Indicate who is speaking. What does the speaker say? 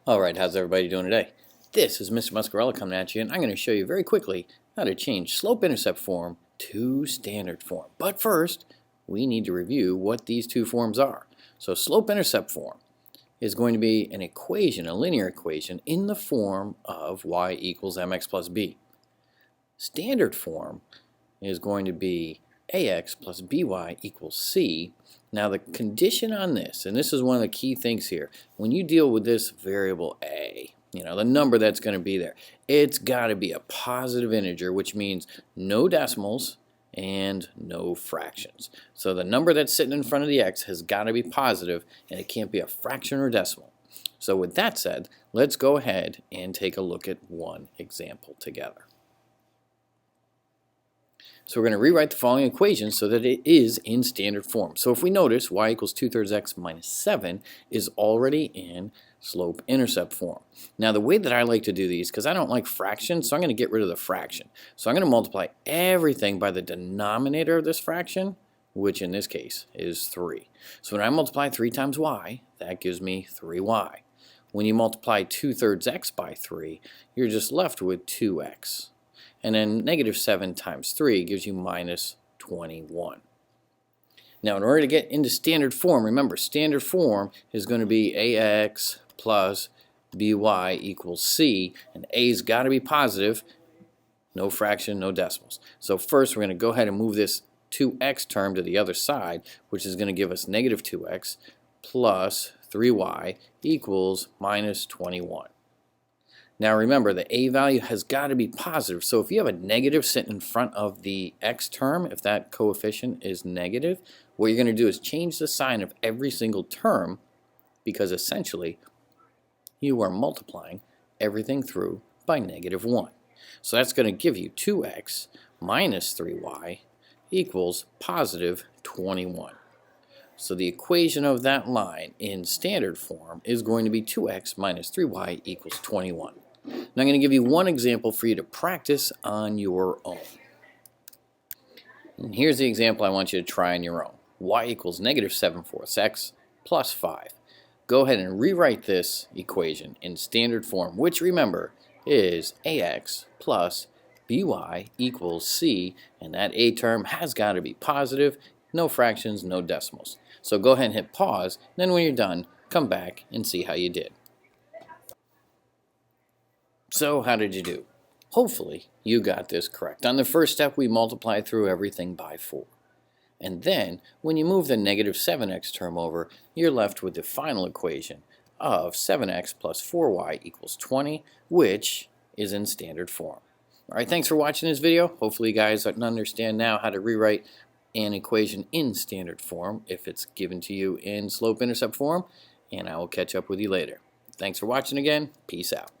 Speaker 1: Alright, how's everybody doing today? This is Mr. Muscarella coming at you, and I'm going to show you very quickly how to change slope-intercept form to standard form. But first, we need to review what these two forms are. So slope-intercept form is going to be an equation, a linear equation, in the form of y equals mx plus b. Standard form is going to be ax plus by equals c. Now the condition on this, and this is one of the key things here, when you deal with this variable a, the number that's going to be there, it's got to be a positive integer, which means no decimals and no fractions. So the number that's sitting in front of the x has got to be positive, and it can't be a fraction or decimal. So with that said, let's go ahead and take a look at one example together. So we're going to rewrite the following equation so that it is in standard form. So if we notice, y equals 2/3 x minus 7 is already in slope-intercept form. Now the way that I like to do these, because I don't like fractions, so I'm going to get rid of the fraction. So I'm going to multiply everything by the denominator of this fraction, which in this case is 3. So when I multiply 3 times y, that gives me 3y. When you multiply 2/3 x by 3, you're just left with 2x. And then negative 7 times 3 gives you minus 21. Now in order to get into standard form, remember standard form is going to be ax plus by equals c, and a's got to be positive, no fraction, no decimals. So first we're going to go ahead and move this 2x term to the other side, which is going to give us negative 2x plus 3y equals minus 21. Now remember, the a value has got to be positive, so if you have a negative sitting in front of the x term, if that coefficient is negative, what you're going to do is change the sign of every single term, because essentially you are multiplying everything through by negative 1. So that's going to give you 2x minus 3y equals positive 21. So the equation of that line in standard form is going to be 2x minus 3y equals 21. Now I'm going to give you one example for you to practice on your own. And here's the example I want you to try on your own. Y equals negative 7/4 x plus 5. Go ahead and rewrite this equation in standard form, which remember is ax plus by equals c, and that a term has got to be positive, no fractions, no decimals. So go ahead and hit pause, then when you're done, come back and see how you did. So how did you do? Hopefully you got this correct. On the first step, we multiplied through everything by 4. And then when you move the negative 7x term over, you're left with the final equation of 7x plus 4y equals 20, which is in standard form. Alright, thanks for watching this video. Hopefully you guys understand now how to rewrite an equation in standard form if it's given to you in slope-intercept form, and I will catch up with you later. Thanks for watching again. Peace out.